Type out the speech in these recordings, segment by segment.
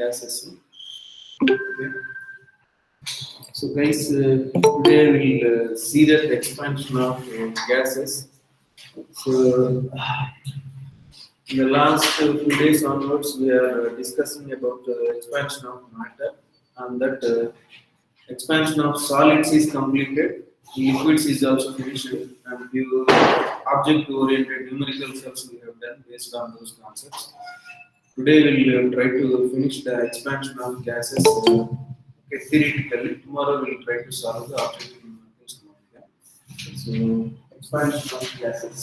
gases. Okay. So guys, today we'll see the expansion of gases. So in the last few days onwards, we are discussing about the expansion of matter, and that expansion of solids is completed. Liquids is also finished, and few object-oriented numerical steps we have done based on those concepts. Today we'll try to finish the expansion of gases theoretically. Tomorrow we'll try to solve the objective numericals. So expansion of gases.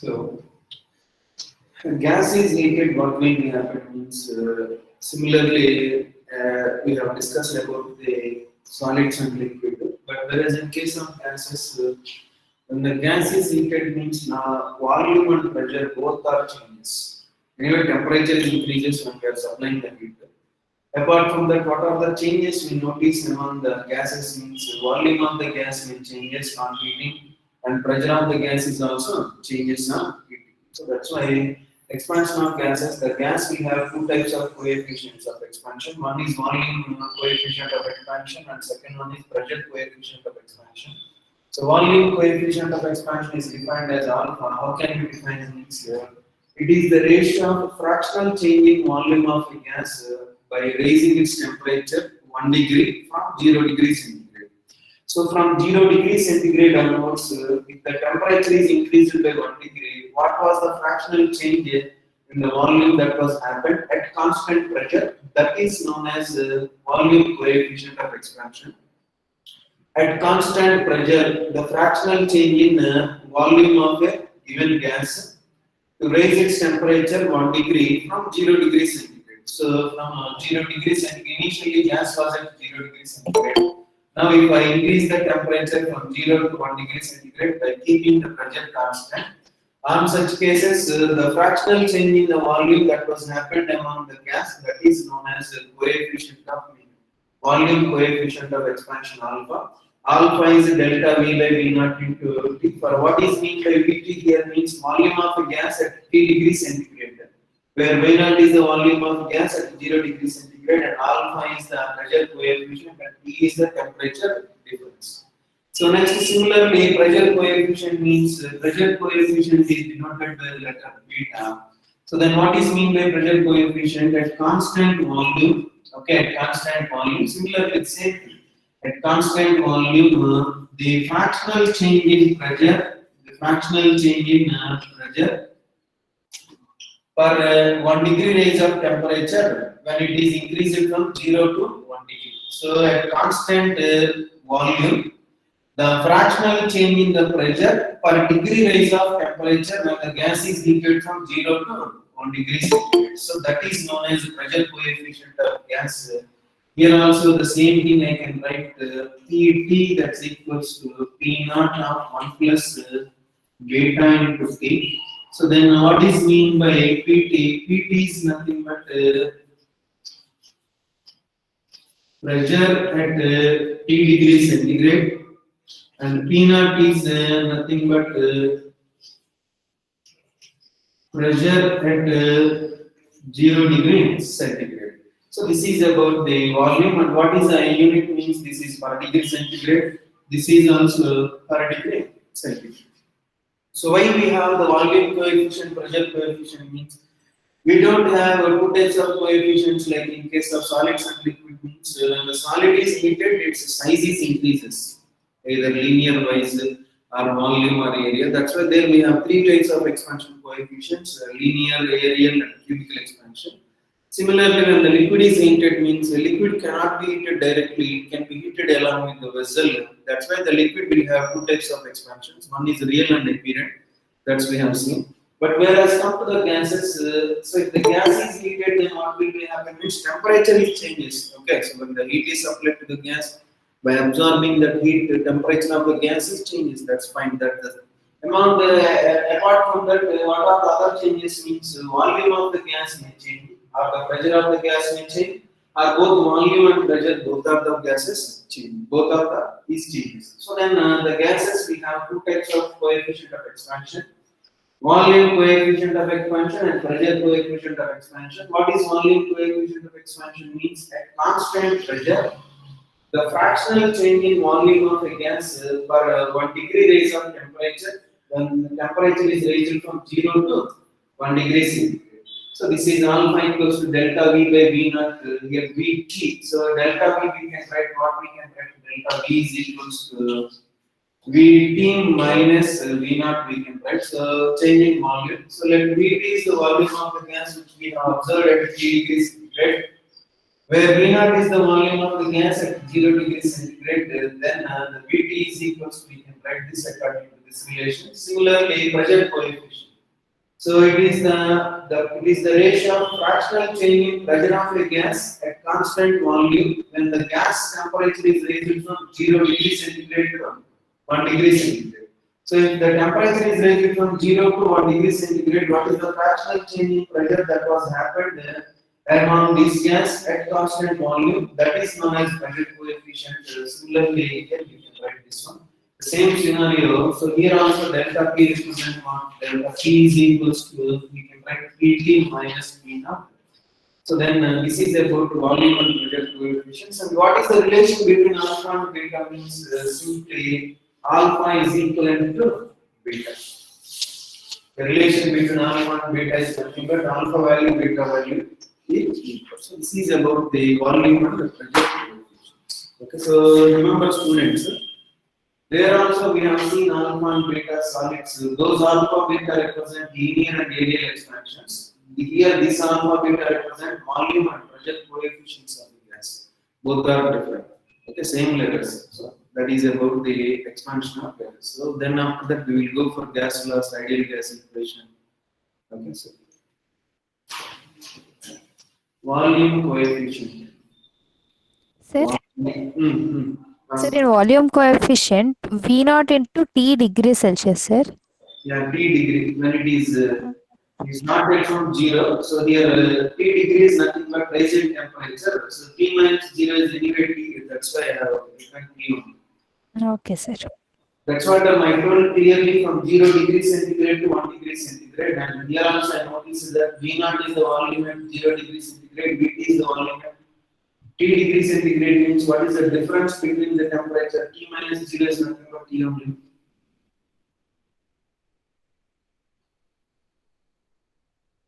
So, gas is heated, what will happen means similarly we have discussed about the solids and liquid, but whereas in case of gases, when the gas is heated means now volume and pressure both are changes. Anyway, temperature increases when we are supplying the heat. Apart from that, what are the changes we notice among the gases means volume of the gas will changes on heating, and pressure of the gas is also changes on heating. So that's why expansion of gases, the gas we have two types of coefficients of expansion. One is volume coefficient of expansion, and second one is pressure coefficient of expansion. So volume coefficient of expansion is defined as alpha. How can we define it? It is the ratio of fractional change in volume of a gas by raising its temperature 1 degree from 0 degrees centigrade. So from 0 degrees centigrade onwards, if the temperature is increased by 1 degree, what was the fractional change in the volume that was happened at constant pressure? That is known as volume coefficient of expansion. At constant pressure, the fractional change in volume of a given gas to raise its temperature 1 degree from 0 degrees centigrade. So from 0 degrees centigrade, initially gas was at 0 degrees centigrade. Now if I increase the temperature from 0 to 1 degree centigrade by keeping the pressure constant, on such cases the fractional change in the volume that was happened among the gas, that is known as the coefficient of volume coefficient of expansion alpha. Alpha is delta V by V naught into T. For what is meant by Vt here means volume of a gas at T degrees centigrade, where V naught is the volume of gas at 0 degrees centigrade, and alpha is the pressure coefficient, and T is the temperature difference. So next, similarly, pressure coefficient means pressure coefficient is denoted by the letter beta. So then what is meant by pressure coefficient? At constant volume, okay, at constant volume, similarly same thing. At constant volume, the fractional change in pressure, pressure per 1 degree raise of temperature when it is increased from 0 to 1 degree. So at constant volume, the fractional change in the pressure per degree raise of temperature when the gas is heated from 0 to 1 degree centigrade. So that is known as pressure coefficient of gas. Here also the same thing I can write Pt, that's equals to P naught of 1 plus beta into T. So then what is mean by Pt? Pt is nothing but pressure at T degrees centigrade, and P naught is nothing but pressure at 0 degree centigrade. So this is about the volume, and what is the unit means this is per degree centigrade. This is also per degree centigrade. So why we have the volume coefficient, pressure coefficient means we don't have two types of coefficients like in case of solids and liquid means when the solid is heated, its size is increases either linear wise or volume or area. That's why there we have three types of expansion coefficients: linear, aerial, and cubical expansion. Similarly, when the liquid is heated, means the liquid cannot be heated directly; it can be heated along with the vessel. That's why the liquid will have two types of expansions. One is real and apparent. That's we have seen. But whereas come to the gases, so if the gas is heated, then what will be happen? Means temperature is changes. Okay, so when the heat is applied to the gas, by absorbing that heat, the temperature of the gas is changes. That's fine. That the among the apart from that, what are the other changes? Means volume of the gas may change, or the pressure of the gas may change, or both volume and pressure, both of the gases change. Both of the these changes. So then the gases we have two types of coefficient of expansion: volume coefficient of expansion and pressure coefficient of expansion. What is volume coefficient of expansion means at constant pressure, the fractional change in volume of a gas per 1 degree raise of temperature, when the temperature is raised from 0 to 1 degree centigrade. So this is alpha equals to delta V by V naught, here Vt. So delta V we can write what we can write, delta V is equals to Vt minus V naught we can write. So change in volume. So let Vt is the volume of the gas which we have observed at 3 degrees centigrade, where V naught is the volume of the gas at 0 degrees centigrade. Then the Vt is equals to, we can write this according to this relation. Similarly, pressure coefficient. So it is the ratio of fractional change in pressure of a gas at constant volume when the gas temperature is raised from 0 degree centigrade to 1 degree centigrade. So if the temperature is raised from 0 to 1 degree centigrade, what is the fractional change in pressure that was happened among this gas at constant volume? That is known as pressure coefficient. Similarly, here you can write this one. The same scenario. So here also delta P represents what? Delta P is equals to, we can write Pt minus P naught. So then this is about volume and pressure coefficients. And what is the relation between alpha and beta? Means simply alpha is equivalent to beta. The relation between alpha and beta is nothing but alpha value, beta value is equal. So this is about the volume and the pressure coefficients. Okay, so remember students, there also we have seen alpha and beta solids. Those alpha beta represent linear and aerial expansions. Here this alpha beta represent volume and pressure coefficients of the gas. Both are different. Okay, same letters. So that is about the expansion of gas. So then after that we will go for gas laws, ideal gas equation. Okay, so volume coefficient. Sir, Mm-hmm. sir, in volume coefficient, V naught into T degree Celsius, sir. Yeah, T degree when it is it's not yet from 0. So here T degree is nothing but rise in temperature. So T minus 0 is anyway T. That's why I have written T only. Okay, sir. That's what I told clearly from 0 degree centigrade to 1 degree centigrade. And here also I noticed that V naught is the volume at 0 degree centigrade, Vt is the volume at T degree centigrade. Means what is the difference between the temperature? T minus 0 is nothing but T only.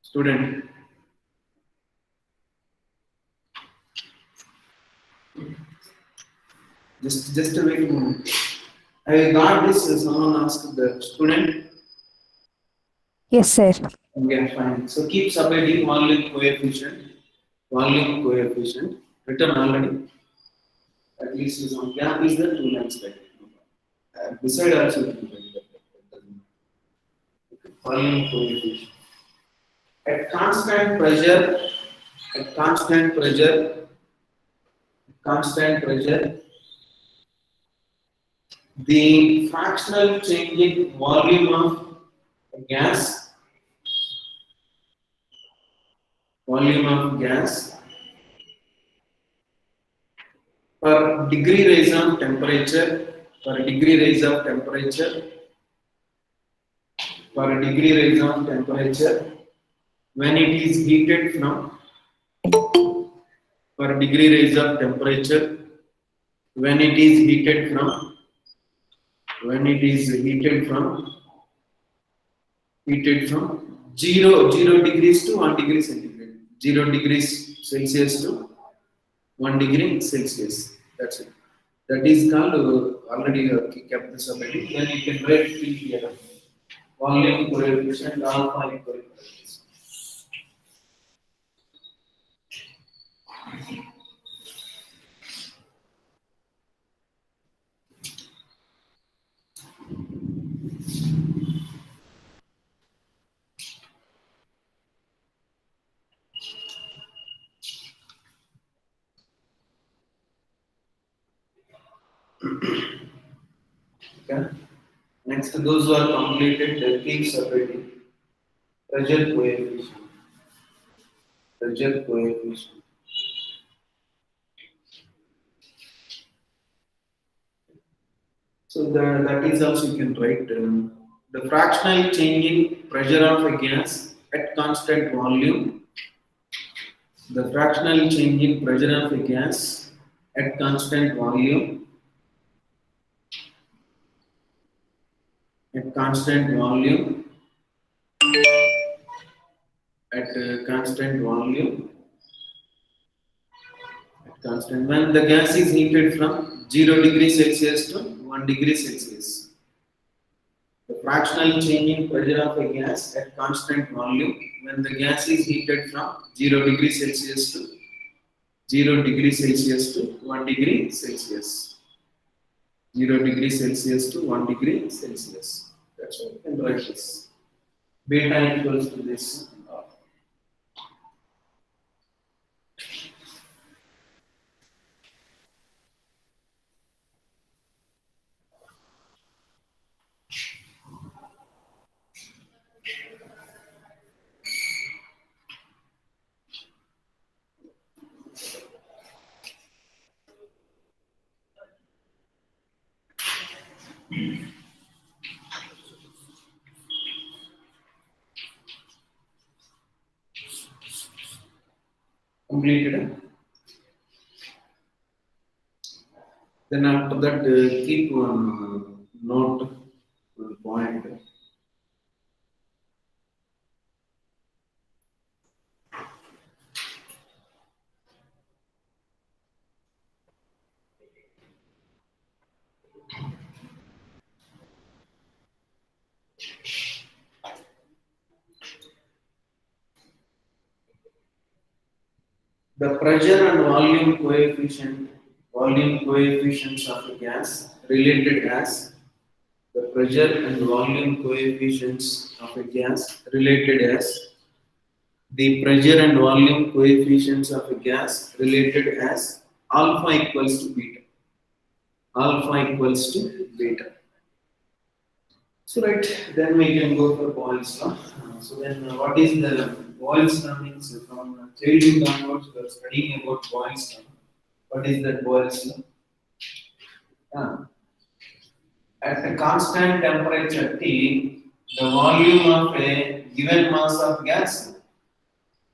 Student. Just wait a moment. I got this. Someone asked the student. Yes, sir. Okay, fine. So keep subdividing volume coefficient. Volume coefficient written already. At least some gap is the 2 lines right. Beside also volume coefficient. At constant pressure, the fractional change in volume of gas per degree rise of temperature, per degree rise of temperature, per degree rise of temperature, when it is heated from, per degree rise of temperature, when it is heated from, when it is heated from 0 degrees to 1 degree centigrade, 0 degrees Celsius to 1 degree Celsius. That's it. That is called already kept this already. Then you can write P here. Volume coefficient alpha equal to this. Okay. Next, those who are completed, they keep separating. Pressure coefficient. Pressure coefficient. So that is also you can write the fractional change in pressure of a gas at constant volume. The fractional change in pressure of a gas at constant volume. At constant volume. At constant volume. At constant when the gas is heated from 0 degree Celsius to 1 degree Celsius. The fractional change in pressure of a gas at constant volume when the gas is heated from 0 degree Celsius to 0 degree Celsius to 1 degree Celsius. 0 degree Celsius to 1 degree Celsius. That's what you can write this. Beta equals to this. Completed. Then after that, keep one note, one point. The pressure and volume coefficients of a gas related as the pressure and volume coefficients of a gas related as the pressure and volume coefficients of a gas related as alpha equals to beta. Alpha equals to beta. So right, then we can go for Boyle's law. So then what is the Boyle's law means from childhood onwards we are studying about Boyle's law. What is that Boyle's law? At a constant temperature T, the volume of a given mass of gas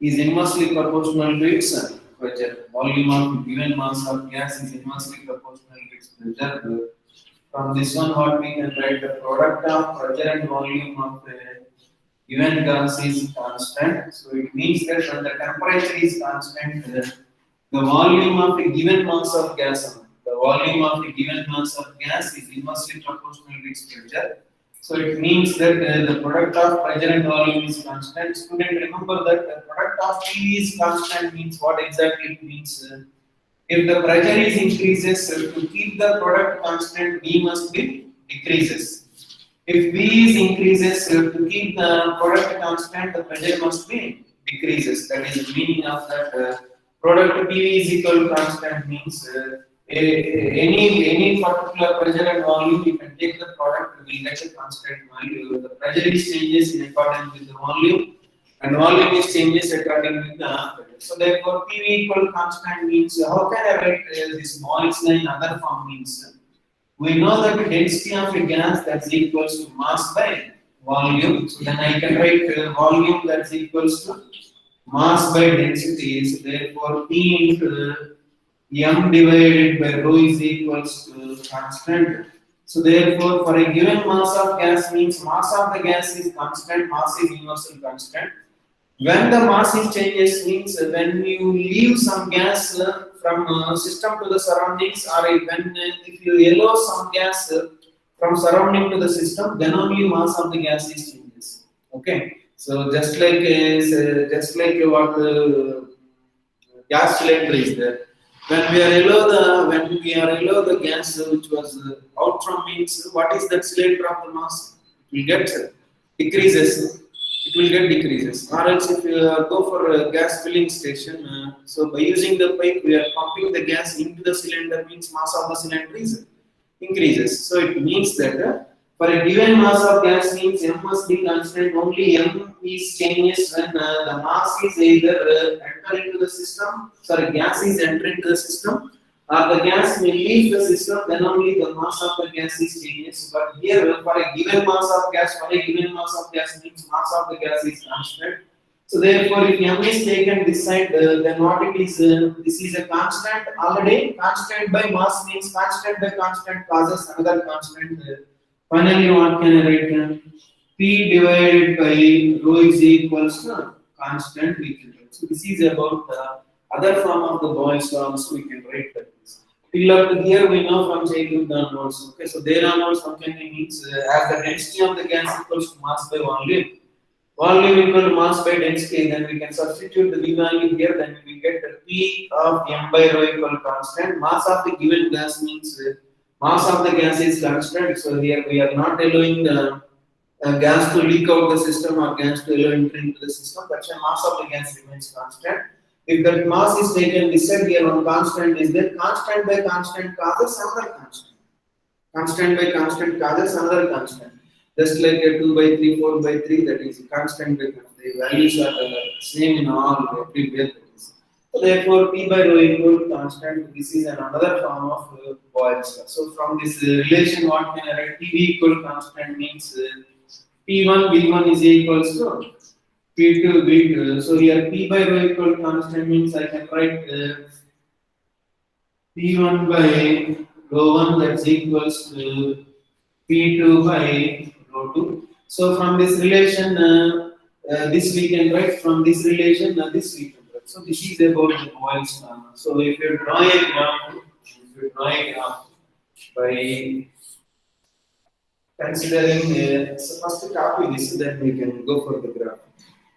is inversely proportional to its pressure. Volume of a given mass of gas is inversely proportional to its pressure. From this one, what we can write the product of pressure and volume of a given gas is constant. So it means that when the temperature is constant, the volume of a given mass of gas, is inversely proportional to its pressure. So it means that the product of pressure and volume is constant. Student, remember that the product of P is constant means what exactly it means. If the pressure is increases, to keep the product constant, V must be decreases. If V is increases, to keep the product constant, the pressure must be decreases. That is the meaning of that product PV is equal to constant means any particular pressure and volume, you can take the product, we will get a constant value. The pressure is changes in accordance with the volume, and volume is changes according with the pressure. So therefore, PV equal constant means how can I write this Boyle's law in other form means we know that the density of a gas that's equals to mass by volume. So then I can write volume that's equals to mass by density. So therefore, P into m divided by rho is equals to constant. So therefore, for a given mass of gas means mass of the gas is constant, mass is universal constant. When the mass is changes means when you leave some gas from system to the surroundings, or when if you allow some gas from surrounding to the system, then only mass of the gas is changes. Okay, so just like what gas cylinder is there. When we are allow the gas which was out from means what is that cylinder of the mass? It will get decreases. It will get decreases. Or else if you go for a gas filling station, so by using the pipe we are pumping the gas into the cylinder means mass of the cylinder is increases. So it means that for a given mass of gas means m must be constant. Only m is changes when the mass is either enter into the system. Sorry, gas is enter into the system, or the gas may leave the system. Then only the mass of the gas is changes. But here, for a given mass of gas, means mass of the gas is constant. So therefore, if m is taken this side, then what it is? This is a constant already. Constant by mass means constant by constant causes another constant. Finally, what can I write? P divided by rho is equals to constant. We can write. So this is about the other form of the Boyle's law. So we can write like this. Till up to here, we know from childhood onwards. Okay, so there onwards, what can we means as the density of the gas equals to mass by volume. Volume equal to mass by density, then we can substitute the V value here, then we get the P of m by rho equal constant. Mass of the given gas means mass of the gas is constant, so here we are not allowing the gas to leak out the system or gas to allow entry into the system, but the mass of the gas remains constant. If that mass is taken this side, here one constant is there, constant by constant causes another constant. Constant by constant causes another constant. Just like a 2 by 3, 4 by 3, that is constant by constant. The values are same in all everywhere. So therefore, P by rho equal to constant. This is another form of Boyle's law. So from this relation, what can I write? P equal to constant means P1 V1 is equals to P2 V2. So here P by rho equal to constant means I can write P1 by rho 1 that's equals to P2 by rho 2. So from this relation, this we can write. From this relation, this we can write. So this is about the Boyle's law. So if you draw a graph by considering, so first copy this, then we can go for the graph.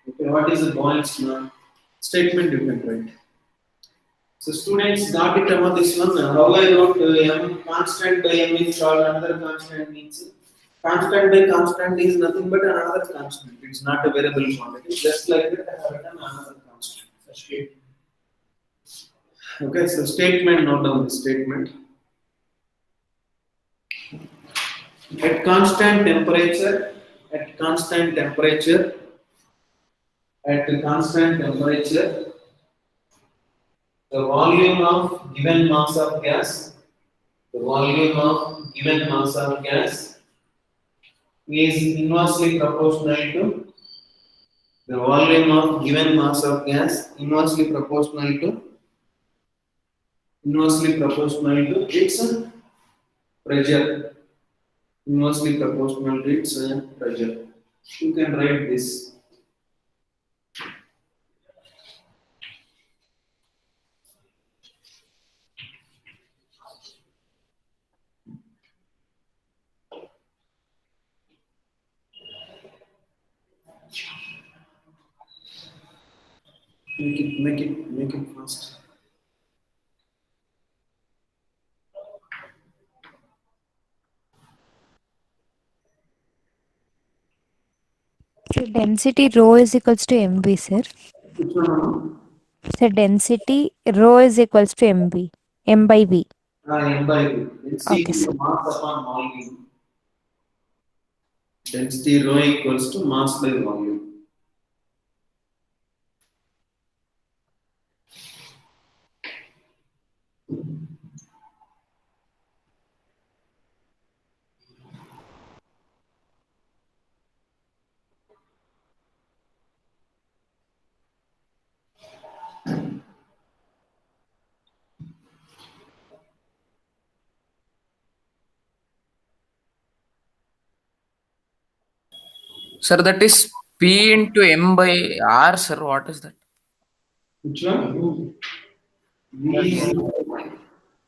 Okay, what is the Boyle's law? Statement you can write. So students got it about this one. How I wrote m constant by m is called another constant means constant by constant is nothing but another constant. It's not a variable quantity. Just like that, I have written another constant. Okay, so statement. Note down the statement. At constant temperature, the volume of given mass of gas, is inversely proportional to the volume of given mass of gas, inversely proportional to its pressure. Inversely proportional to its pressure. You can write this. Make it fast. So density rho is equals to mv, sir. Which one? So density rho is equals to mv, m by v. M by V. Density Okay, is sir. mass upon volume. Density rho equals to mass by volume. Sir, that is P into M by R, sir. What is that? Which one? V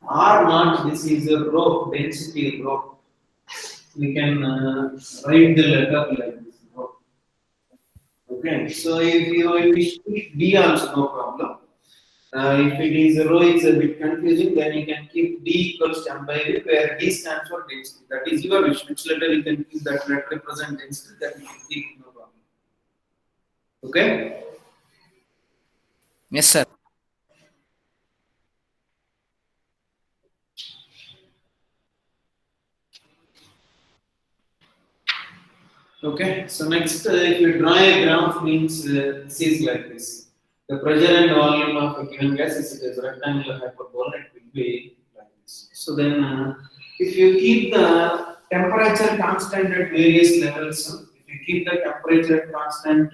R not, this is a rho, density rho. We can write the letter like this. Rho. Okay, so if we keep D also no problem. If it is rho is a bit confusing, then you can keep D equals to M by V, where D stands for density. That is your wish. Which letter you can keep that letter represent density, that you can keep, no problem. Okay? Yes, sir. Okay, so next, if you draw a graph, means this is like this. The pressure and volume of a given gas is a rectangular hyperbola, it will be like this. So then, if you keep the temperature constant at various levels, if you keep the temperature constant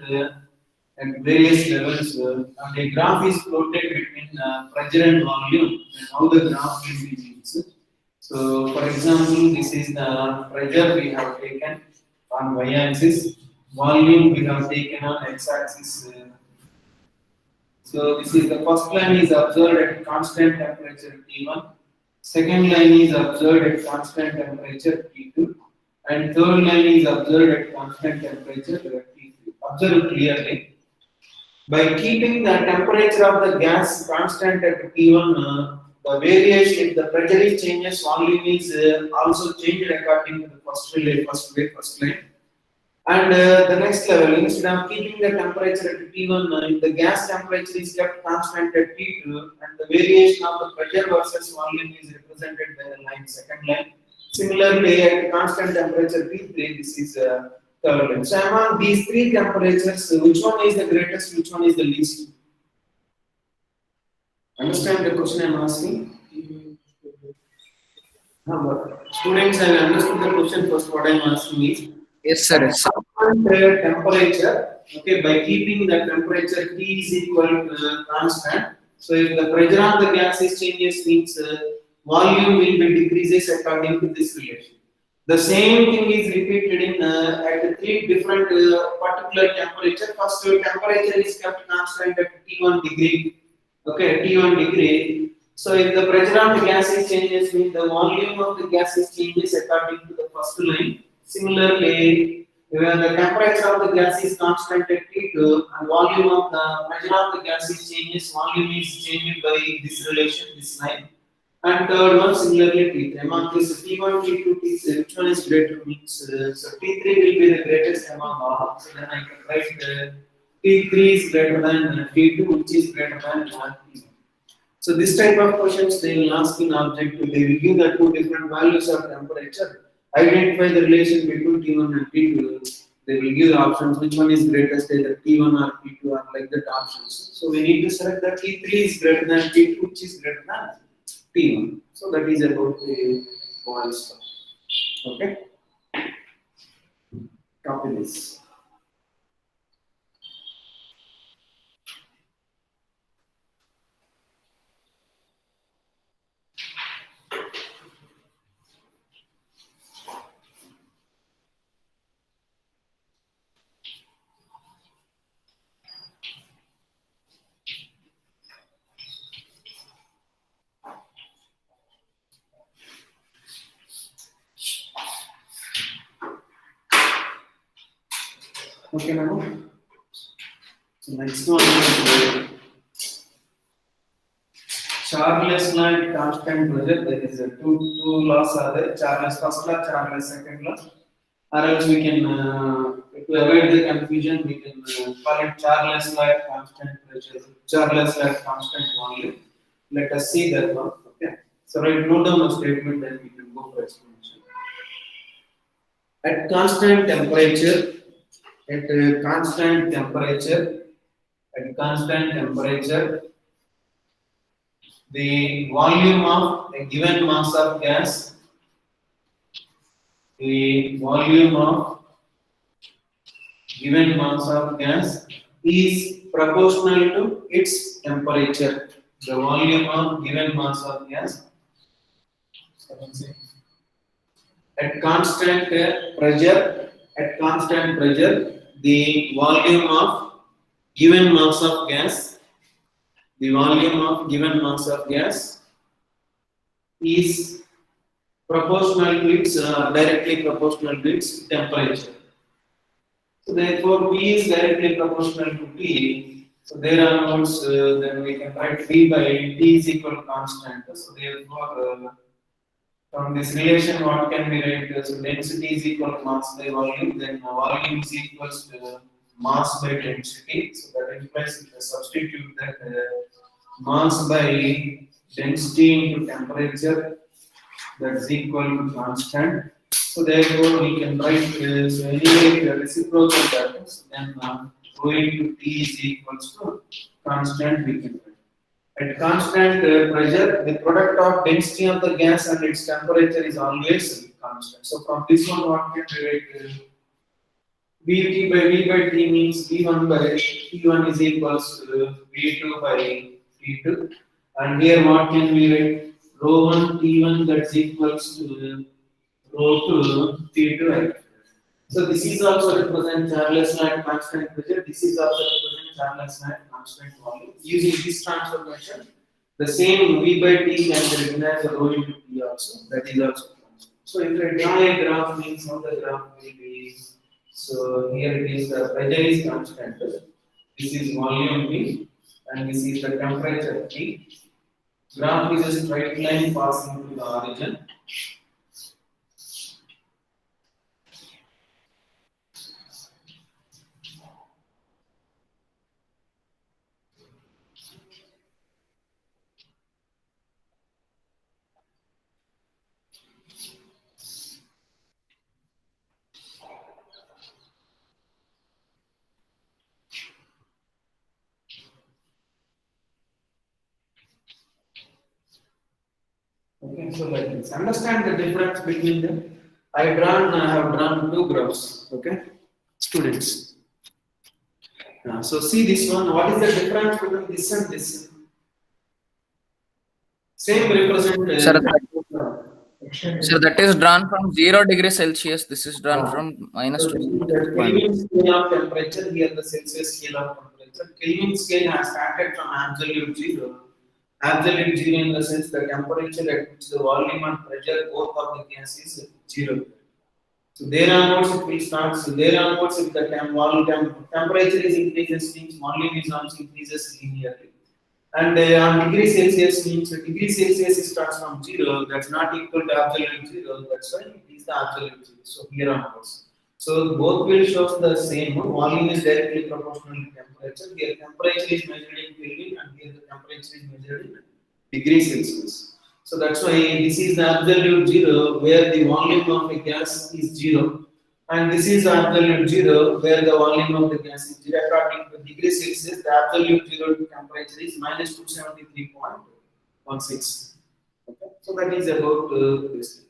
at various levels, and a graph is plotted between pressure and volume, then how the graph will be changed. So, for example, this is the pressure we have taken on y-axis, volume we have taken on x-axis. So this is the first line is observed at constant temperature T1, second line is observed at constant temperature T2, and third line is observed at constant temperature T3. Observe clearly. By keeping the temperature of the gas constant at T1, the variation, if the pressure is changes, volume is also changed according to the first line. And the next level, instead of keeping the temperature at T1, if the gas temperature is kept constant at T2, and the variation of the pressure versus volume is represented by the line, second line. Similarly, at constant temperature T3, this is third line. So among these three temperatures, which one is the greatest, which one is the least? Understand the question I am asking? Students, I understood the question first. What I am asking is, Yes, sir. Yes, sir. temperature, okay, by keeping the temperature T is equal to constant. So if the pressure of the gas is changes, means volume will be decreases according to this relation. The same thing is repeated in at three different particular temperature. First temperature is kept constant at T1 degree. Okay, T1 degree. So if the pressure of the gas is changes, means the volume of the gas is changes according to the first line. Similarly, when the temperature of the gas is constant at T2 and volume of the pressure of the gas is changes, volume is changed by this relation, this line. And third one, similarly T3. Among this T1, T2, T3, which one is greater means, so T3 will be the greatest among all. So then I can write T3 is greater than T2, which is greater than T1. So this type of questions they will ask in objective. They will give the two different values of temperature. Identify the relation between T1 and T2. They will give the options which one is greatest, either T1 or T2 or like that options. So we need to select that T3 is greater than T2, which is greater than T1. So that is about the point stuff. Okay. Copy this. Okay, now. So next one is Charles law and constant pressure. There is a two laws are there. Charles first law, Charles second law. Or else we can to avoid the confusion, we can call it Charles law at constant pressure, Charles law at constant volume. Let us see that one. Okay. So note down a statement, then we can go for explanation. At constant temperature. At constant temperature, the volume of a given mass of gas, is proportional to its temperature. The volume of given mass of gas at constant pressure at constant pressure, the volume of given mass of gas, the volume of given mass of gas is proportional to its directly proportional to its temperature. So therefore, P is directly proportional to T. So there are notes. Then we can write V by T is equal to constant. So therefore, from this relation, what can we write? So density is equal to mass by volume. Then volume is equals to mass by density. So that implies if I substitute that mass by density into temperature, that is equal to constant. So therefore, we can write so anyway if the reciprocal happens, then rho into T is equals to constant. We can write. At constant pressure, the product of density of the gas and its temperature is always constant. So from this one, what can we write? Vt by V by T means V1 by T1 is equals to V2 by T2. And here what can we write? Rho 1 T1 that's equals to rho 2 T2. Right? So this is also represent Charles at constant pressure. This is also represent Charles at constant volume. Using this transformation, the same V by T can be written as rho into T also. That is also constant. So if I draw a graph, means how the graph will be. So here it is the pressure is constant. This is volume V, and this is the temperature T. Graph is a straight line passing through the origin. Okay, so like this. Understand the difference between them. I have drawn two graphs. Okay, students. So see this one. What is the difference between this and this? Same represent. Sir, that is drawn from 0 degrees Celsius. This is drawn from minus So 2. the Kelvin scale of temperature, here the Celsius scale of temperature. Kelvin scale has started from absolute zero. Absolute zero in the sense the temperature at which the volume and pressure both of the gas is zero. So there onwards it will start. So there onwards if the temperature is increases, means volume is also increases linearly. And on degree Celsius means degree Celsius starts from zero. That's not equal to absolute zero. That's why it is the absolute zero. So here onwards. So both will show the same. Volume is directly proportional to temperature. Here temperature is measured in Kelvin, and here the temperature is measured in degree Celsius. So that's why this is the absolute zero where the volume of a gas is zero, and this is the absolute zero where the volume of the gas is zero. According to degree Celsius, the absolute zero temperature is minus 273.16. Okay, so that is about this.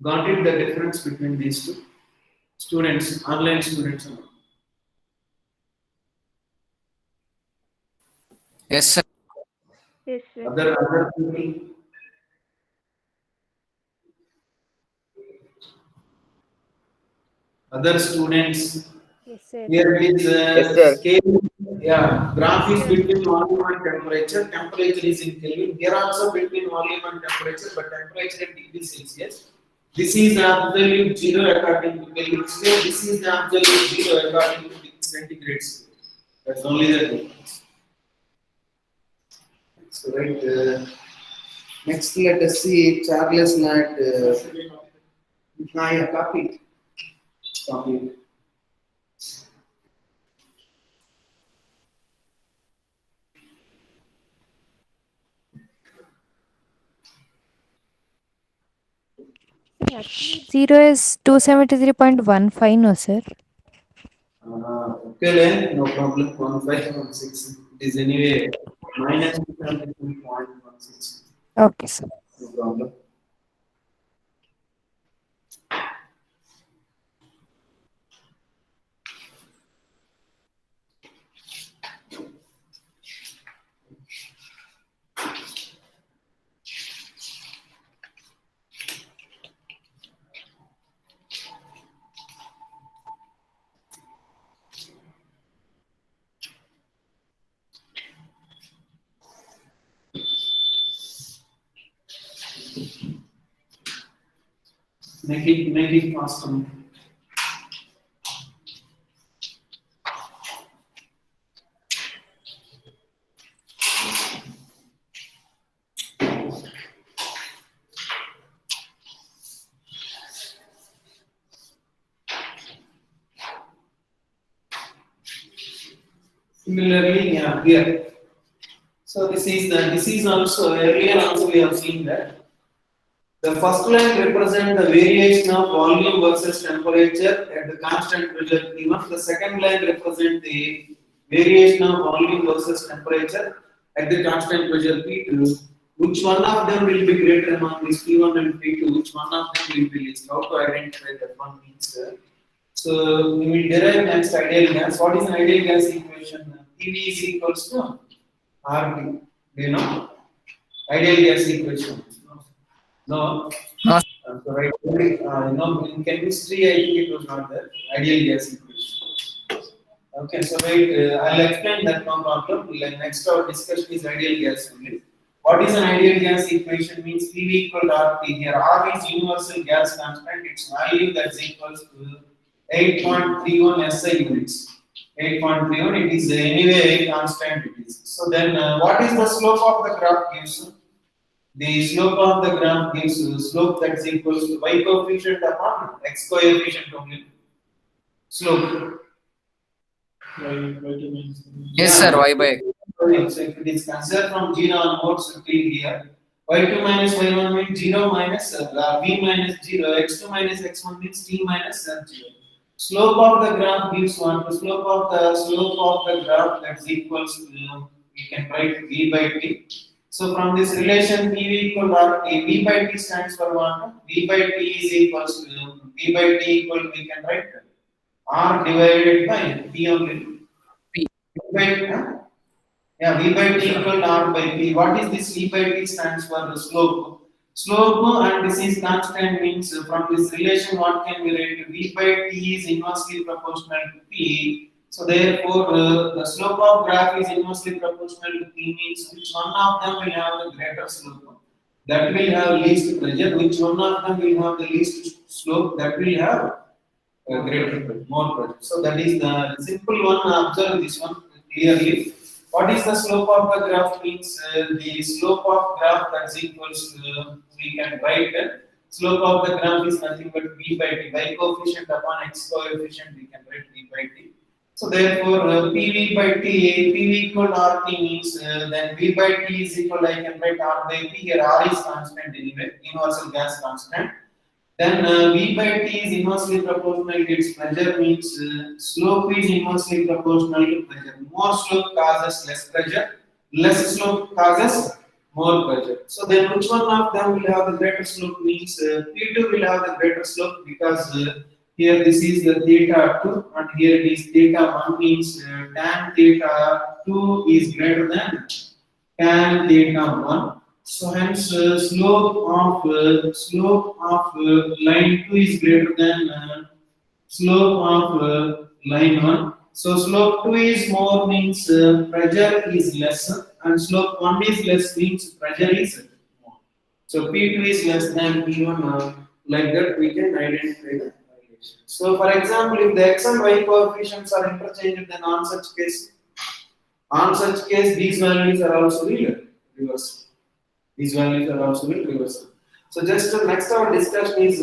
Got it? The difference between these two students, online students. Yes, sir. Yes, sir. Other people. Other students. Yes, sir. Here is Yes, sir. scale. Yeah, graph is between volume and temperature. Temperature is in Kelvin. Here also between volume and temperature, but temperature in degrees Celsius. This is the absolute zero according to Kelvin scale. This is the absolute zero according to centigrade scale. That's only the difference. So right. Next, let us see Charles Nat. Yeah, copy. Copy. Zero is 273.15, no, sir. Okay, no problem. 1516. It is anyway minus 273.16. Okay, sir. No problem. Make it faster. Similarly, yeah, here. So this is also earlier also we have seen that the first line represents the variation of volume versus temperature at the constant pressure P1. The second line represents the variation of volume versus temperature at the constant pressure P2. Which one of them will be greater among these P1 and P2? Which one of them will be least? How to identify that one means? So we will derive next ideal gas. What is an ideal gas equation? PV is equals to RT. Do you know? Ideal gas equation. No. No. So right, in chemistry, I think it was not there. Ideal gas equation. Okay, so wait, I'll explain that no problem. Next our discussion is ideal gas only. What is an ideal gas equation? Means PV equal to RT. Here R is universal gas constant. Its value that's equals to 8.31 SI units. 8.31. It is anyway a constant. It is. So then, what is the slope of the graph gives? The slope of the graph gives slope that's equals to y coefficient upon x coefficient only. Slope. Yes, sir. Y by X. So if it is considered from 0 onwards till here, y2 minus y1 means 0 minus v minus 0, x2 minus x1 means t minus 0. Slope of the graph gives what? The slope of the graph that's equals to, we can write v by t. So from this relation PV equal to RT, V by T stands for what? V by T is equals to V by T equal, we can write R divided by P only. P. V by, yeah, V by T equal to R by P. What is this? V by T stands for the slope. Slope and this is constant means from this relation what can we write? V by T is inversely proportional to P. So therefore, the slope of graph is inversely proportional to P means which one of them will have the greater slope? That will have least pressure. Which one of them will have the least slope? That will have greater pressure, more pressure. So that is the simple one. Observe this one clearly. What is the slope of the graph? Means the slope of graph that's equals to, we can write slope of the graph is nothing but V by T. Y coefficient upon X coefficient, we can write V by T. So therefore, PV by T, PV equal to RT means then V by T is equal, I can write R by P. Here R is constant anyway, universal gas constant. Then V by T is inversely proportional to its pressure means slope is inversely proportional to pressure. More slope causes less pressure, less slope causes more pressure. So then which one of them will have the greater slope means P2 will have the greater slope because here this is the theta 2 and here it is theta 1 means tan theta 2 is greater than tan theta 1. So hence slope of line 2 is greater than slope of line 1. So slope 2 is more means pressure is less and slope 1 is less means pressure is more. So P2 is less than P1 like that we can identify the relation. So for example, if the x and y coefficients are interchanged, then on such case these values are also reversal. These values are also reversal. So just next our discussion is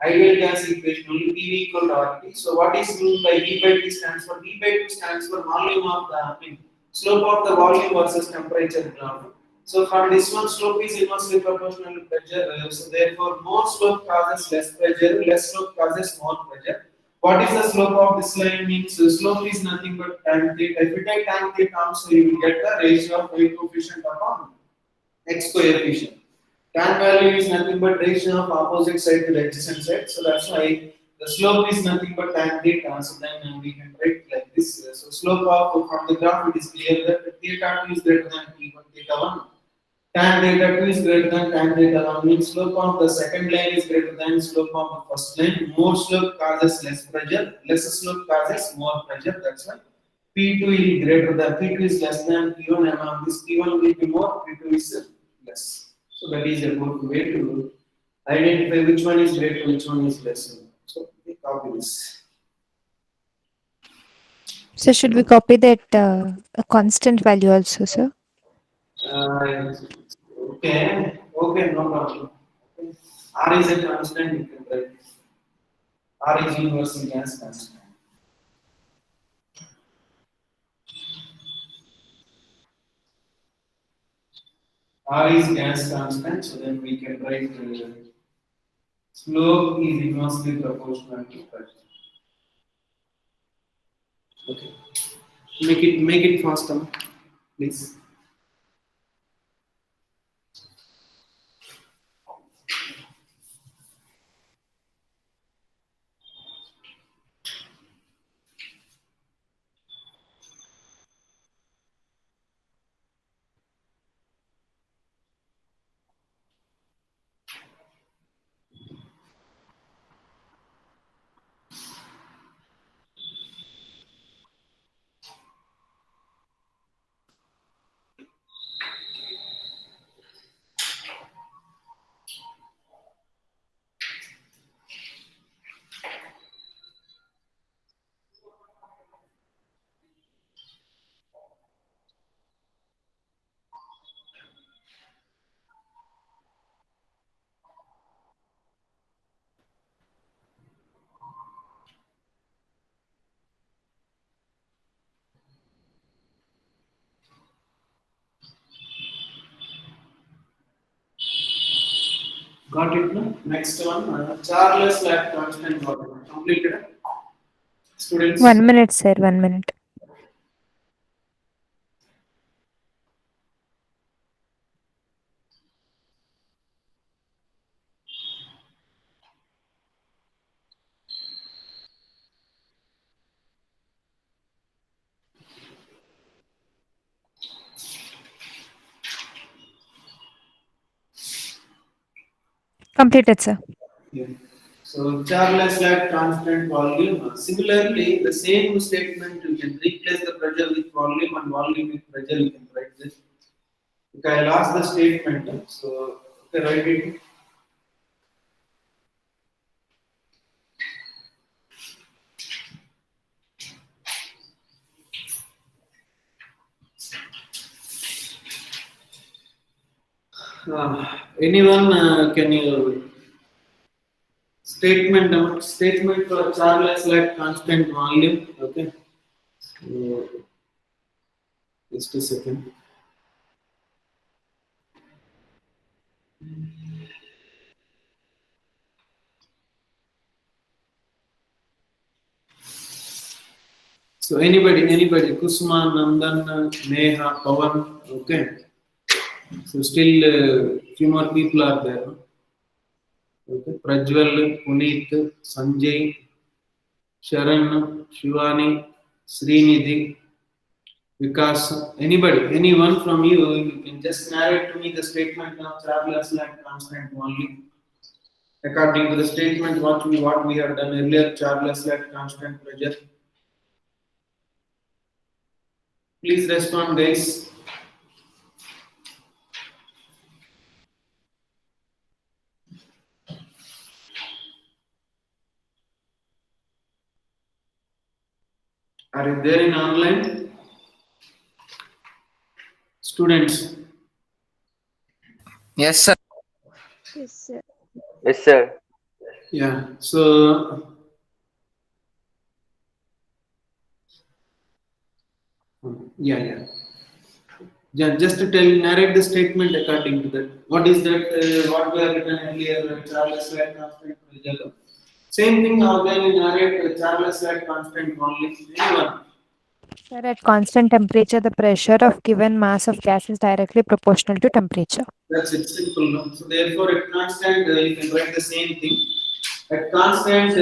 ideal gas equation only PV equal to RT. So what is mean by V by T stands for? V by T stands for volume of the slope of the volume versus temperature graph. So for this one, slope is inversely proportional to pressure. So therefore, more slope causes less pressure, less slope causes more pressure. What is the slope of this line means? Slope is nothing but tan theta. If you take tan theta, so you will get the ratio of y coefficient upon x coefficient. Tan value is nothing but ratio of opposite side to the adjacent side. So that's why the slope is nothing but tan theta. So then we can write like this. So slope of from the graph it is clear that theta 2 is greater than P1 theta 1. Tan theta 2 is greater than tan theta 1 means slope of the second line is greater than slope of the first line. More slope causes less pressure, less slope causes more pressure. That's why P2 is greater than P2 is less than P1 among this P1 will be more, P2 is less. So that is a good way to identify which one is greater, which one is less. So we copy this. So should we copy that a constant value also, sir? Okay, okay, no problem. Okay. R is a constant, you can write. R is universal gas constant. R is gas constant, so then we can write slope is inversely proportional to pressure. Okay. Make it faster, please. Got it, no? Next one, Charles Lat constant volume. Completed. Students. 1 minute, sir. 1 minute. Completed, sir. Yeah. So Charles Lat constant volume. Similarly, the same statement you can replace the pressure with volume and volume with pressure. You can write this. Okay, I lost the statement. So okay, write it. Anyone can you statement for Charles Lat constant volume? Okay. Just a second. So anybody, Kusma, Nandan, Neha, Pavan, okay. So still few more people are there. Okay. Prajwal, Puneet, Sanjay, Sharan, Shivani, Srinidhi, Vikas, anybody, anyone from you, you can just narrate to me the statement of Charles Lat constant only. According to the statement what we have done earlier, Charles Lat constant pressure. Please respond, guys. Are you there in online? Students. Yes, sir. Yes, sir. Yes, sir. Yeah. So yeah. Just to narrate the statement according to that. What is that? What we have written earlier, Charles Lat constant pressure. Same thing now. Then we narrate Charles Lat constant only. Anyone? Sir, at constant temperature, the pressure of given mass of gas is directly proportional to temperature. That's it. Simple. No? So therefore, at constant, you can write the same thing. At constant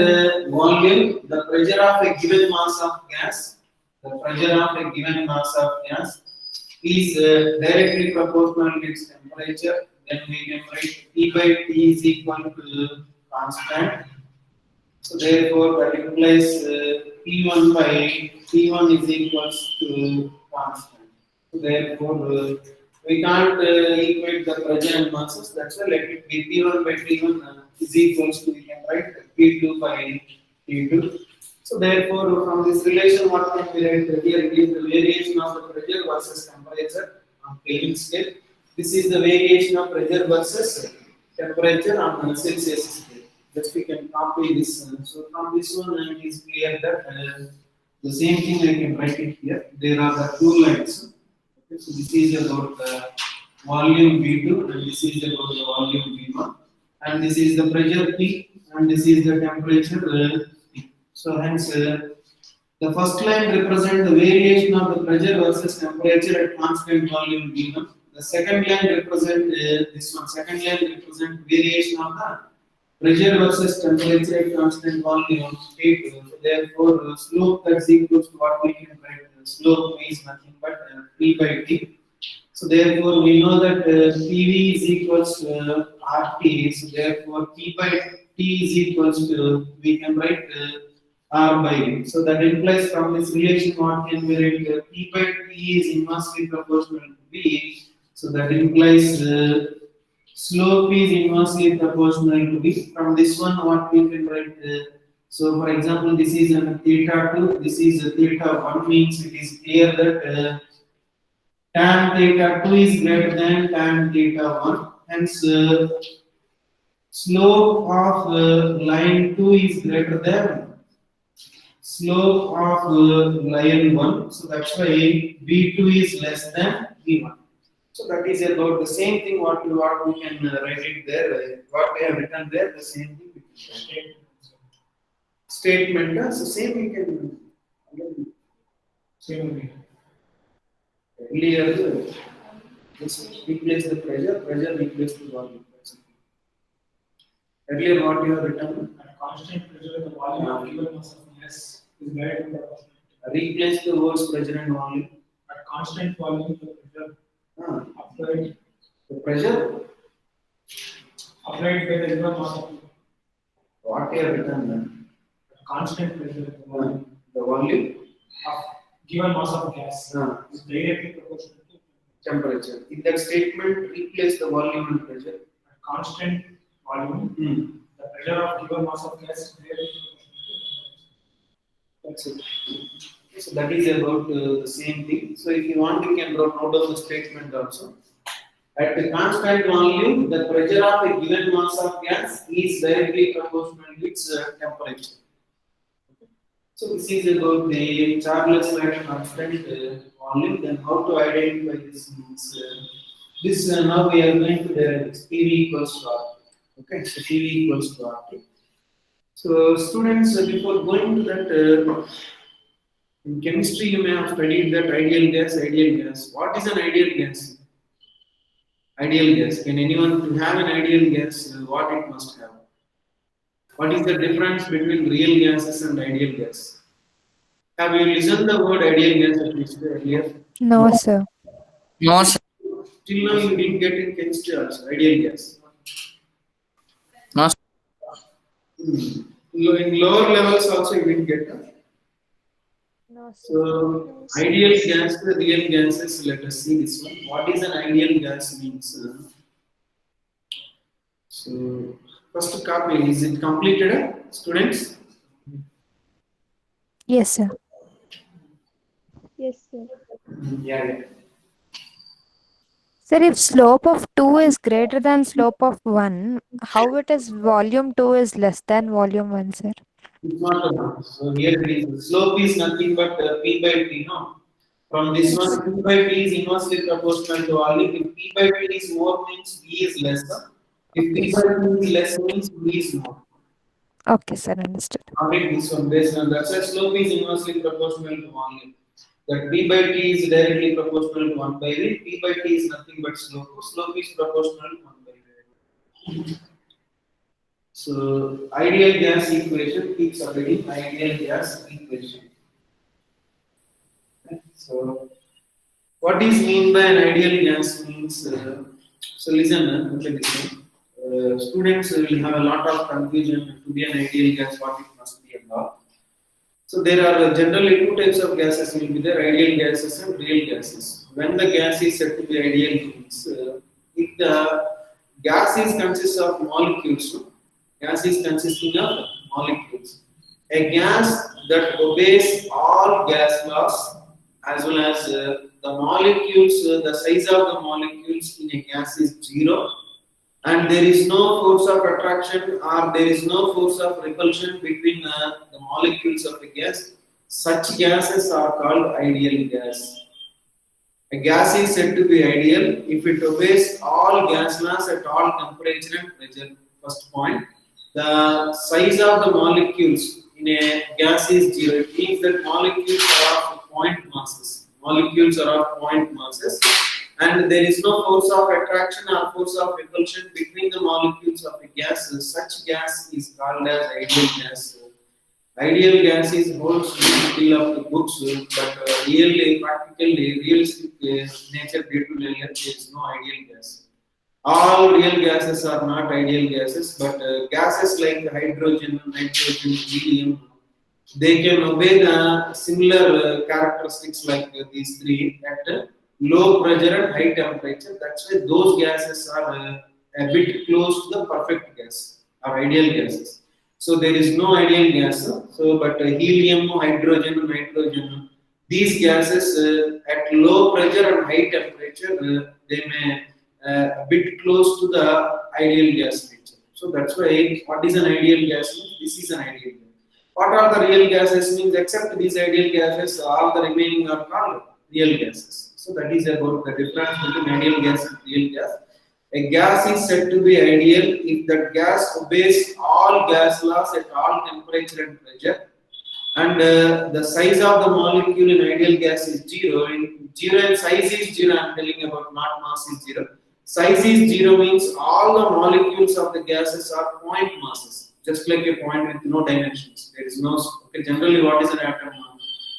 volume, the pressure of a given mass of gas, is directly proportional to its temperature. Then we can write E by T is equal to constant. So therefore, that implies P1 by T1 is equals to constant. So therefore, we can't equate the pressure and masses. That's why let it be P1 by T1 is equals to, we can write P2 by T2. So therefore, from this relation, what can we write here? It is the variation of the pressure versus temperature on Kelvin scale. This is the variation of pressure versus temperature on Celsius scale. Just we can copy this. So from this one, it is clear that the same thing I can write it here. There are the two lines. Okay, so this is about the volume V2 and this is about the volume V1, and this is the pressure P and this is the temperature T. So hence the first line represents the variation of the pressure versus temperature at constant volume V1. The second line represents this one. Second line represents variation of the pressure versus temperature at constant volume T2. So therefore, slope that's equals to what we can write. Slope is nothing but P by T. So therefore, we know that PV is equals to RT. So therefore, P by T is equals to, we can write R by V. So that implies from this relation what can we write? P by T is inversely proportional to V. So that implies slope is inversely proportional to V. From this one, what we can write? So for example, this is a theta 2, this is a theta 1, means it is clear that tan theta 2 is greater than tan theta 1. Hence, slope of line 2 is greater than slope of line 1. So that's why V2 is less than V1. So that is about the same thing what we can write it there. What we have written there, the same thing. Statement, so same we can same earlier just replace the pressure replace the volume. Earlier what you have written At constant pressure, the volume of given mass of gas is directly proportional. replace the words pressure and volume. At constant volume, the pressure applied The pressure by the given mass of what you have written then. constant pressure, The volume of given mass of gas is directly proportional to temperature. In that statement, replace the volume and pressure. at constant volume. The pressure of given mass of gas is directly proportional to That's it. So that is about the same thing. So if you want, you can note down the statement also. At the constant volume, the pressure of a given mass of gas is directly proportional to its temperature. So this is about the Charles-Line constant volume. Then how to identify this means this now we are going to derive this PV equals to R. Okay, so PV equals to RT. So students, before going to that, in chemistry you may have studied that ideal gas, ideal gas. What is an ideal gas? Ideal gas. Can anyone to have an ideal gas? What it must have? What is the difference between real gases and ideal gas? Have you listened the word ideal gas at least earlier? No, sir. No, sir. Till now you didn't get in chemistry also, ideal gas. No, sir. In lower levels also you didn't get that. No, sir. So ideal gas, the real gases, let us see this one. What is an ideal gas means? So first copy, is it completed, students? Yes, sir. Yes, sir. Yeah. Sir, if slope of 2 is greater than slope of 1, how it is volume 2 is less than volume 1, sir? It's not a one. So here it is. Slope is nothing but P by T, no? From this one, P by T is inversely proportional to volume. If P by T is more, means V is lesser. If P by T is less, means V is more. Okay, sir, understood. Alright, this one based on that. So slope is inversely proportional to volume. That P by T is directly proportional to 1 by V. P by T is nothing but slope. Slope is proportional to 1 by V. So ideal gas equation keeps updating ideal gas equation. So what is mean by an ideal gas means? So listen, students will have a lot of confusion to be an ideal gas, what it must be and all. So there are generally two types of gases will be there, ideal gases and real gases. when the gas is said to be ideal means if the gas is consists of molecules, no? Gas is consisting of molecules. A gas that obeys all gas laws as well as the molecules, the size of the molecules in a gas is 0 and there is no force of attraction or there is no force of repulsion between the molecules of a gas. Such gases are called ideal gas. A gas is said to be ideal if it obeys all gas laws at all temperature and pressure. First point. The size of the molecules in a gas is 0. It means that molecules are of point masses. Molecules are of point masses and there is no force of attraction or force of repulsion between the molecules of a gas. Such gas is called as ideal gas. Ideal gas is holds deal of the books, but really, practically, realistic nature day-to-day life, there is no ideal gas. All real gases are not ideal gases, but gases like hydrogen, nitrogen, helium, they can obey the similar characteristics like these three at low pressure and high temperature. That's why those gases are a bit close to the perfect gas or ideal gases. So there is no ideal gas. But helium, hydrogen, nitrogen, these gases at low pressure and high temperature, they may a bit close to the ideal gas nature. So that's why what is an ideal gas? This is an ideal gas. What are the real gases? Means except these ideal gases, all the remaining are called real gases. So that is about the difference between ideal gas and real gas. A gas is said to be ideal if that gas obeys all gas laws at all temperature and pressure, and the size of the molecule in ideal gas is 0. In 0 and size is 0. I am telling about not mass is 0. Size is 0 means all the molecules of the gases are point masses, just like a point with no dimensions. There is no. Okay, generally, what is an atom?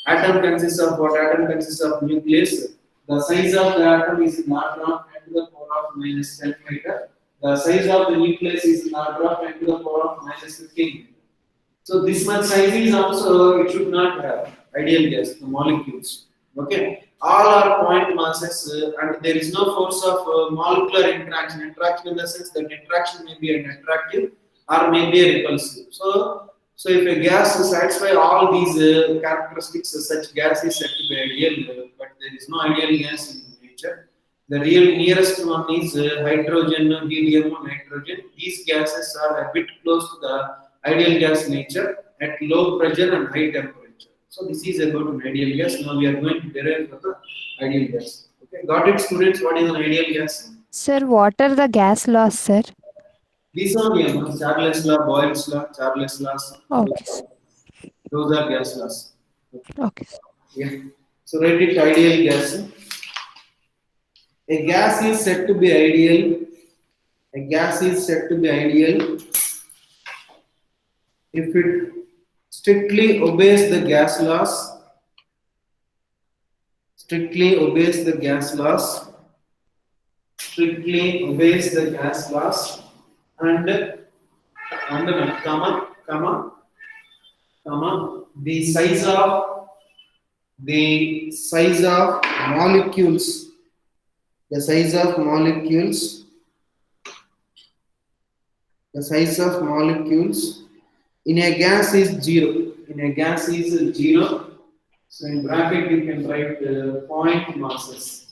Atom consists of what? Atom consists of nucleus. The size of the atom is not around 10 to the power of minus 10 meter. The size of the nucleus is not around 10 to the power of minus 15. So this much size is also it should not have ideal gas, the molecules. Okay, all are point masses and there is no force of molecular interaction. Interaction in the sense that interaction may be an attractive or may be a repulsive. So if a gas satisfies all these characteristics, such gas is said to be ideal, but there is no ideal gas in nature. The real nearest one is hydrogen, helium, nitrogen. These gases are a bit close to the ideal gas nature at low pressure and high temperature. So this is about an ideal gas. Now we are going to derive for the ideal gas. Okay, got it, students? What is an ideal gas? Sir, what are the gas laws, sir? These are the Charles law, Boyle's law, Charles laws. Okay. Those are gas laws. Okay. Yeah. So write it ideal gas. A gas is said to be ideal. A gas is said to be ideal if it strictly obeys the gas laws. Strictly obeys the gas laws. Strictly obeys the gas laws. And comma, the size of molecules, the size of molecules in a gas is 0. In a gas is 0. So in bracket you can write point masses.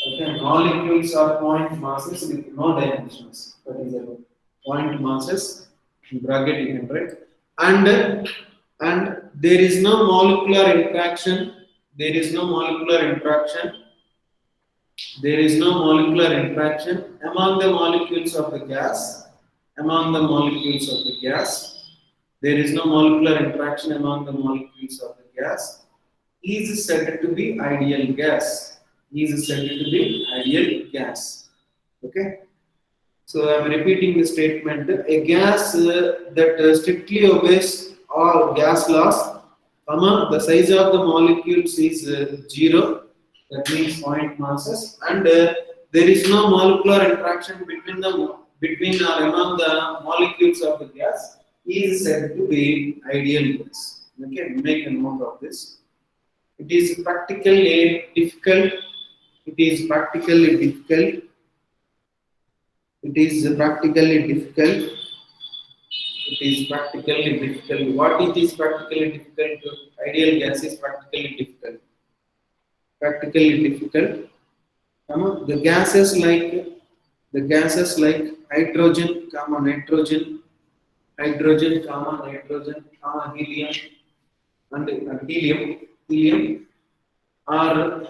Okay, molecules are point masses with no dimensions. That is about point masses. In bracket you can write. And there is no molecular interaction. There is no molecular interaction. There is no molecular interaction among the molecules of the gas. Among the molecules of the gas. There is no molecular interaction among the molecules of the gas. Is said to be ideal gas. Is said to be ideal gas. Okay. So I am repeating the statement. A gas that strictly obeys all gas laws, the size of the molecules is 0. That means point masses, and there is no molecular interaction between or among the molecules of the gas. Is said to be ideal gas. Okay, make a note of this. It is practically difficult. It is practically difficult. It is practically difficult. It is practically difficult. What it is practically difficult? Ideal gas is practically difficult. Practically difficult. The gases like hydrogen, nitrogen, nitrogen, helium, and helium are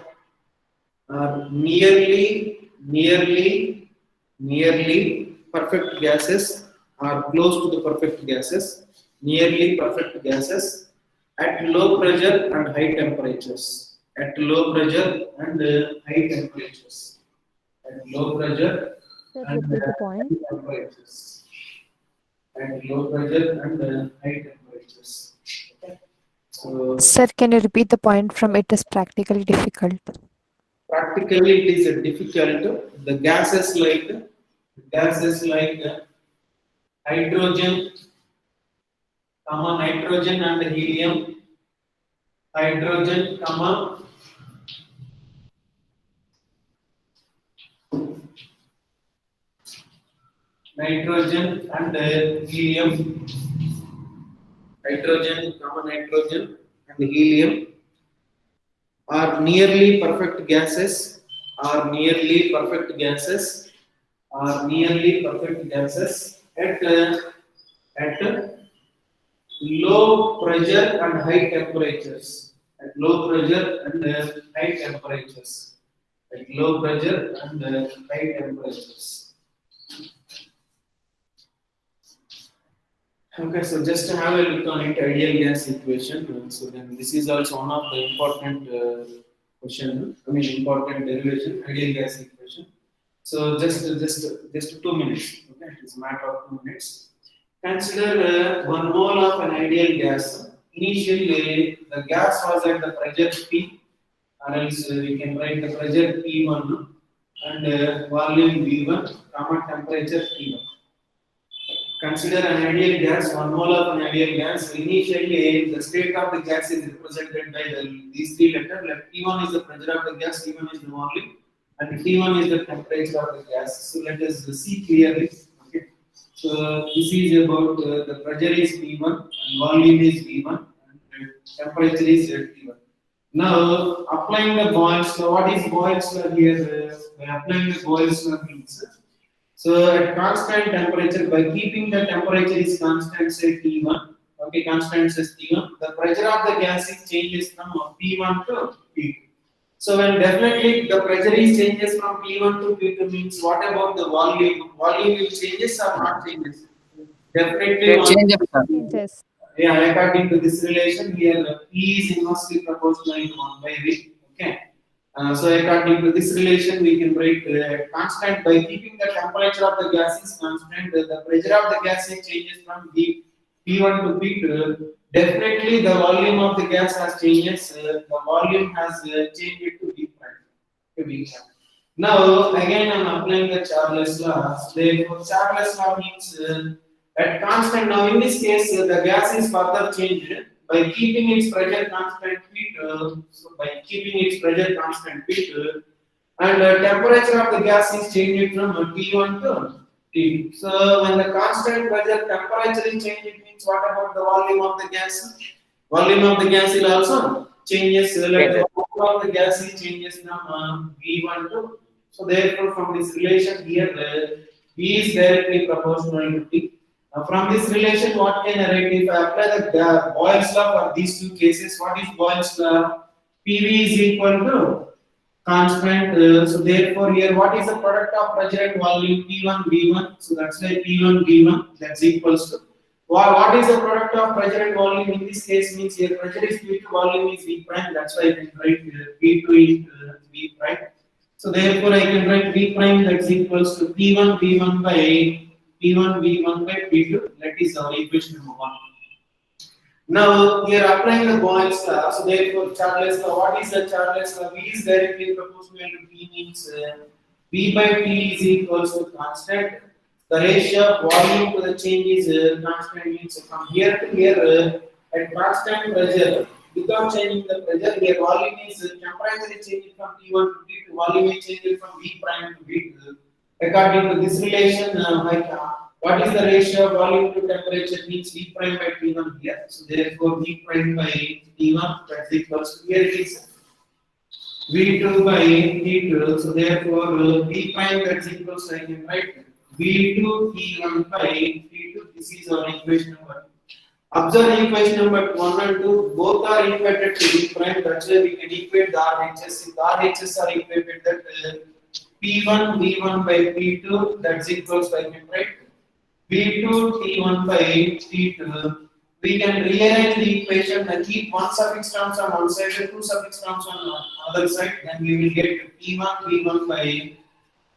nearly perfect gases, are close to the perfect gases, nearly perfect gases at low pressure and high temperatures. At low pressure and high temperatures. At low pressure Sir, and repeat the point. high temperatures. At low pressure and high temperatures. Okay. So Sir, can you repeat the point from it is practically difficult? practically it is difficult. The gases like hydrogen, nitrogen and helium, hydrogen, nitrogen and helium, nitrogen and helium are nearly perfect gases, are nearly perfect gases, are nearly perfect gases at low pressure and high temperatures. At low pressure and high temperatures. At low pressure and high temperatures. Okay, so just to have a look on it, ideal gas equation. So then this is also one of the important question. I mean important derivation, ideal gas equation. So just 2 minutes. Okay, it's a matter of 2 minutes. Consider 1 mole of an ideal gas. Initially, the gas was at the pressure P, or else we can write the pressure P1 and volume V1, temperature T1. Consider an ideal gas, 1 mole of an ideal gas. Initially, the state of the gas is represented by these 3 letters. Like P1 is the pressure of the gas, T1 is the volume, and T1 is the temperature of the gas. So let us see clearly. Okay. So this is about the pressure is P1 and volume is V1 and temperature is T1. Now applying the Boyle's law. What is Boyle's law here? By applying the Boyle's law means. So at constant temperature, by keeping the temperature is constant, say T1, okay, constant says T1, the pressure of the gas is changes from P1 to P2. So when definitely the pressure is changes from P1 to P2 means what about the volume? Volume will changes or not changes? Definitely It changes, sir. Changes. Yeah, according to this relation here, P is inversely proportional to 1 by V. Okay. So according to this relation, we can write constant by keeping the temperature of the gas is constant. The pressure of the gas changes from P1 to P2. Definitely, the volume of the gas has changes. The volume has changed to V prime. Now again, I am applying the Charles law. Therefore, Charles law means at constant. Now in this case, the gas is further changed. By keeping its pressure constant P2, by keeping its pressure constant P2, and temperature of the gas is changed from T1 to T2. So when the constant pressure temperature is changed, it means what about the volume of the gas? Volume of the gas will also changes. Like the volume of the gas is changes from V1 to. So therefore, from this relation here, V is directly proportional to T. From this relation, what can I write? If I apply the Boyle's law for these 2 cases, what is Boyle's law? PV is equal to constant. So therefore, here what is the product of pressure and volume? P1 V1. So that's why P1 V1 that's equals to. What is the product of pressure and volume in this case? Means here pressure is P2, volume is V prime. That's why I can write P2 is V prime. So therefore, I can write V prime that's equals to P1 V1 by P1 V1 by P2, that is our equation number 1. Now we are applying the Boyle's law. So therefore, Charles law. What is the Charles law? V is directly proportional to P means V by P is equals to constant. The ratio of volume to the change is constant means from here to here at constant pressure. without changing the pressure, here volume is temperature is changing from T1 to T2, volume is changing from V prime to V2. According to this relation, what is the ratio of volume to temperature means V prime by T1 here. So therefore V prime by T1 that's equals to here it is V2 by T2. So therefore V prime that's equals to I can write V2 T1 by T2. This is our equation number. Observe equation number 1 and 2, both are equated to V prime, that's why we can equate the RHS. If the RHS are equated, that P1 V1 by P2, that's equals to I can write V2 T1 by T2. We can rearrange the equation and keep one suffix terms on one side and two suffix terms on the other side, then we will get P1 V1 by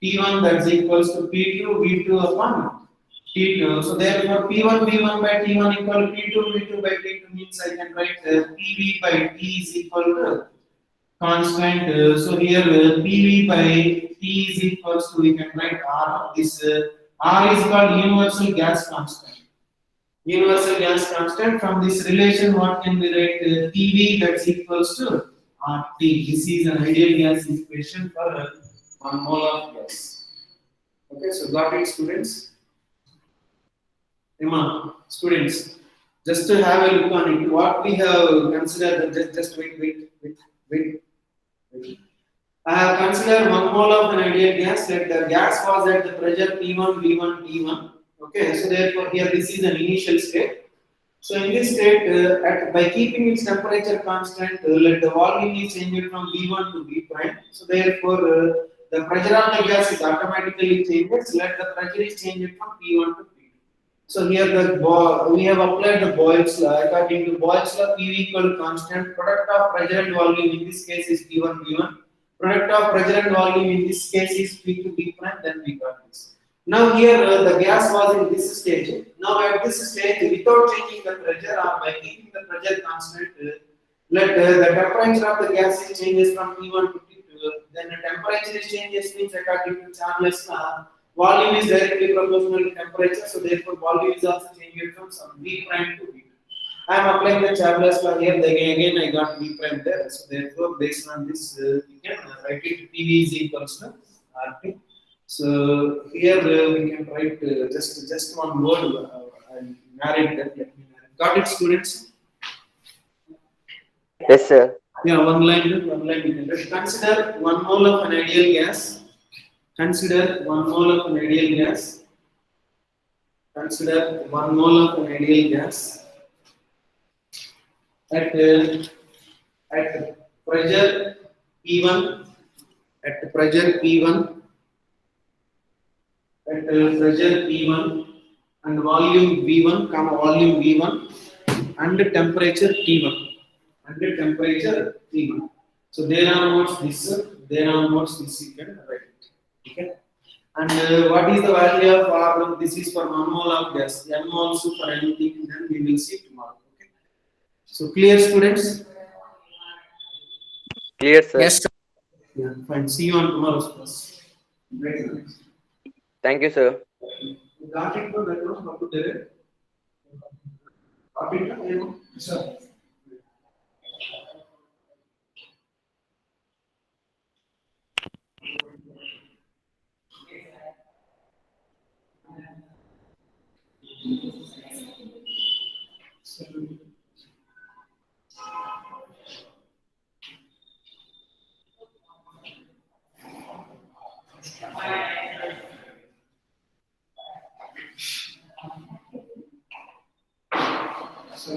T1, that's equals to P2 V2 upon T2. So therefore P1 V1 by T1 equal to P2 V2 by T2 means I can write PV by T is equal to constant. So here PV by T is equals to, we can write R. This R is called universal gas constant. Universal gas constant. From this relation, what can we write? PV that's equals to RT. This is an ideal gas equation for 1 mole of gas. Okay, so got it, students? Students, just to have a look on it, what we have considered, just wait. I have considered 1 mole of an ideal gas, that the gas was at the pressure P1, V1, T1. Okay, so therefore here this is an initial state. So in this state, by keeping its temperature constant, let the volume is changed from V1 to V prime. So therefore, the pressure of the gas is automatically changed. Let the pressure is changed from P1 to P2. So here we have applied the Boyle's law. According to Boyle's law, PV equal to constant. Product of pressure and volume in this case is P1 V1. Product of pressure and volume in this case is P2 V prime. Then we got this. Now here the gas was in this stage. Now at this stage, without changing the pressure or by keeping the pressure constant, let the temperature of the gas is changes from T1 to T2. Then the temperature is changes means according to Charles law, volume is directly proportional to temperature. So therefore volume is also changing from some V prime to V2. I am applying the Charles law here. Again I got V prime there. So therefore based on this, we can write it PV is equals to RT. So here we can write just one word. I narrate that. Let me narrate. Got it, students? Yes, sir. Yeah, one line we can write. Consider 1 mole of an ideal gas. Consider 1 mole of an ideal gas. Consider 1 mole of an ideal gas at pressure P1. At pressure P1. At pressure P1 and volume V1, volume V1 and temperature T1 and temperature T1. So there onwards this you can write it. Okay. And what is the value of R? This is for 1 mole of gas. N moles for anything, then we will see tomorrow. Okay. So clear, students? Clear, sir. Yes, sir. Yeah, fine. See you on tomorrow's class. Right. Thank you, sir. Got it, but I don't know how to do it. Got it, sir. So